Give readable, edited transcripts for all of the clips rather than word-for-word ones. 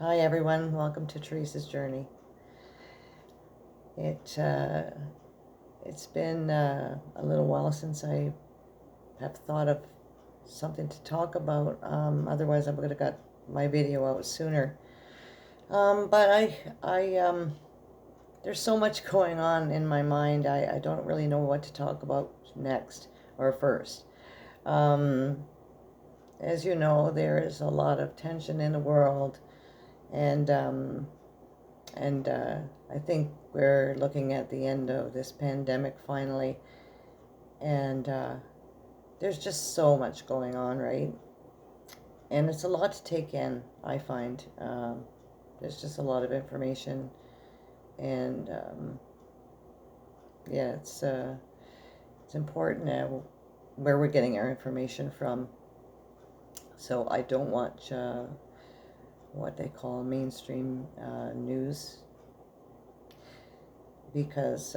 Hi everyone, welcome to Teresa's journey. It it's been a little while since I have thought of something to talk about. Otherwise, I would have got my video out sooner. But there's so much going on in my mind. I don't really know what to talk about next or first. Um, as you know, there is a lot of tension in the world, and and I think we're looking at the end of this pandemic finally, and there's just so much going on, right? And it's a lot to take in, I find. There's just a lot of information, and yeah, it's important where we're getting our information from. So I don't watch what they call mainstream news because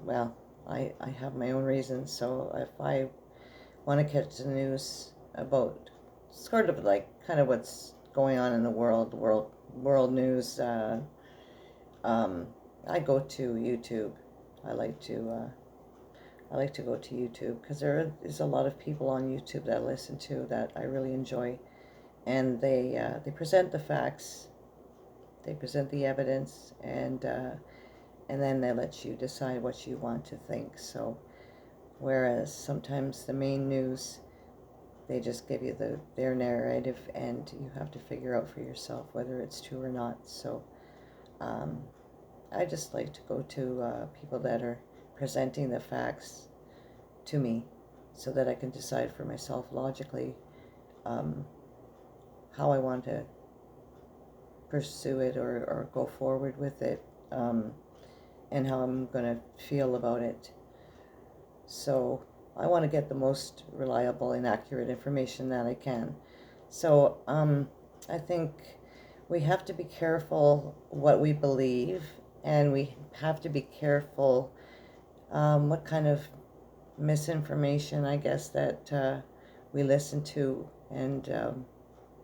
well, I have my own reasons. So if I want to catch the news about sort of like kind of what's going on in the world news, um, I go to YouTube. I like to I like to go to YouTube because there is a lot of people on YouTube that I listen to that I really enjoy, and they present the facts, they present the evidence, and then they let you decide what you want to think. So whereas sometimes the main news, they just give you their narrative and you have to figure out for yourself whether it's true or not. So um, I just like to go to people that are presenting the facts to me so that I can decide for myself logically um, how I want to pursue it or go forward with it, and how I'm going to feel about it. So I want to get the most reliable and accurate information that I can. So I think we have to be careful what we believe, and we have to be careful what kind of misinformation, I guess, that we listen to and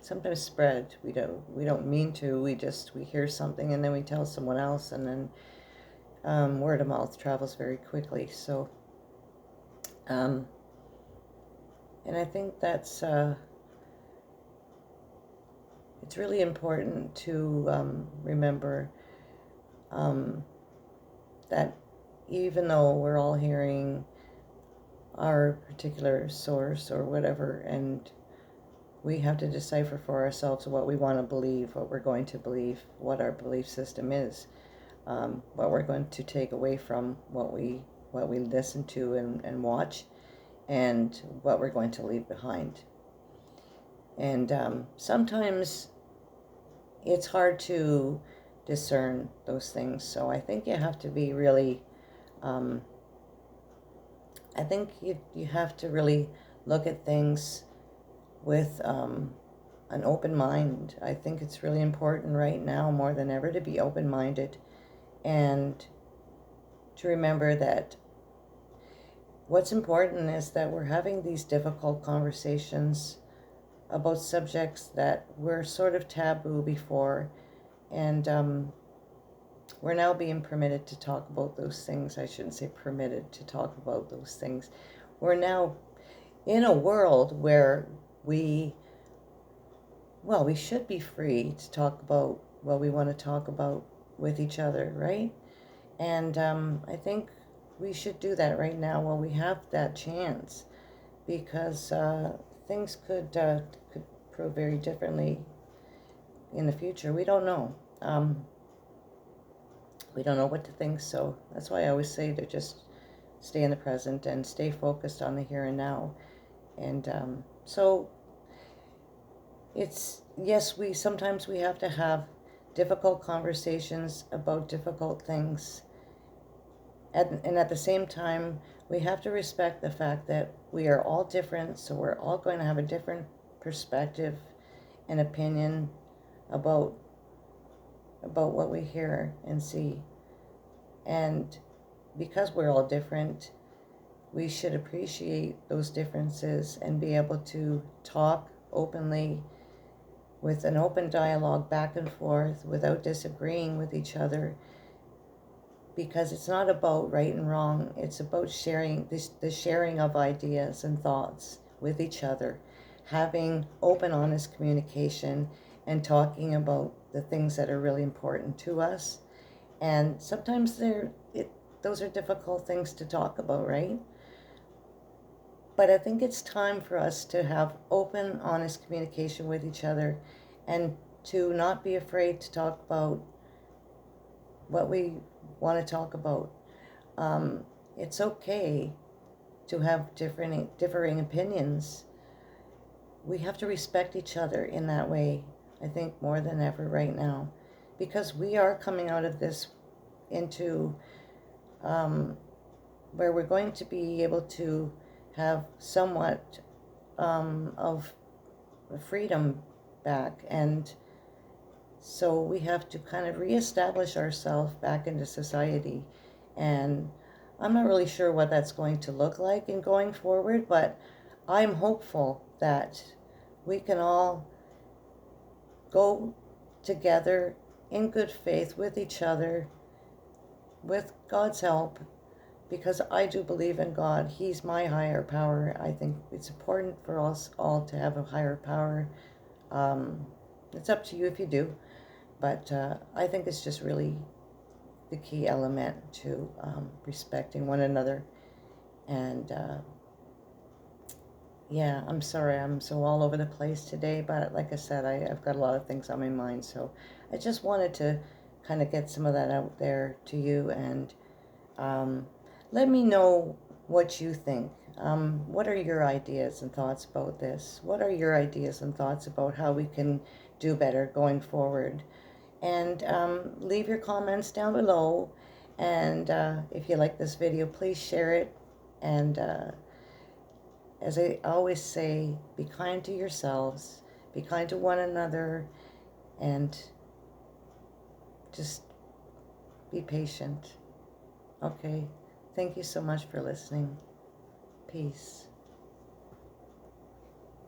sometimes spread. We don't mean to. We hear something and then we tell someone else, and then word of mouth travels very quickly. So um, and I think that's it's really important to remember um, that even though we're all hearing our particular source or whatever, and we have to decipher for ourselves what we want to believe, what we're going to believe, what our belief system is, what we're going to take away from what we listen to and watch, and what we're going to leave behind. And sometimes it's hard to discern those things. So I think you have to be really, um, I think you have to really look at things with an open mind. I think it's really important right now more than ever to be open minded and to remember that what's important is that we're having these difficult conversations about subjects that were sort of taboo before, and we're now being permitted to talk about those things. I shouldn't say permitted to talk about those things. We're now in a world where we, well, we should be free to talk about what we want to talk about with each other, right? And I think we should do that right now while we have that chance, because things could prove very differently in the future. We don't know. We don't know what to think, so that's why I always say to just stay in the present and stay focused on the here and now. And so it's, yes, we sometimes we have to have difficult conversations about difficult things, and at the same time we have to respect the fact that we are all different, so we're all going to have a different perspective and opinion about what we hear and see. And because we're all different, we should appreciate those differences and be able to talk openly with an open dialogue back and forth without disagreeing with each other, because it's not about right and wrong. It's about sharing the sharing of ideas and thoughts with each other, having open, honest communication, and talking about the things that are really important to us. And sometimes those are difficult things to talk about, right? But I think it's time for us to have open, honest communication with each other, and to not be afraid to talk about what we want to talk about. It's okay to have differing opinions. We have to respect each other in that way, I think, more than ever right now, because we are coming out of this into where we're going to be able to have somewhat of freedom back. And so we have to kind of reestablish ourselves back into society. And I'm not really sure what that's going to look like in going forward, but I'm hopeful that we can all go together in good faith with each other, with God's help, because I do believe in God. He's my higher power. I think it's important for us all to have a higher power. It's up to you if you do, but I think it's just really the key element to respecting one another. And yeah, I'm sorry I'm so all over the place today, but like I said, I've got a lot of things on my mind, so I just wanted to kind of get some of that out there to you. And let me know what you think. What are your ideas and thoughts about this? What are your ideas and thoughts about how we can do better going forward? And leave your comments down below. And if you like this video, please share it. And as I always say, be kind to yourselves, be kind to one another, and just be patient. Okay? Thank you so much for listening. Peace.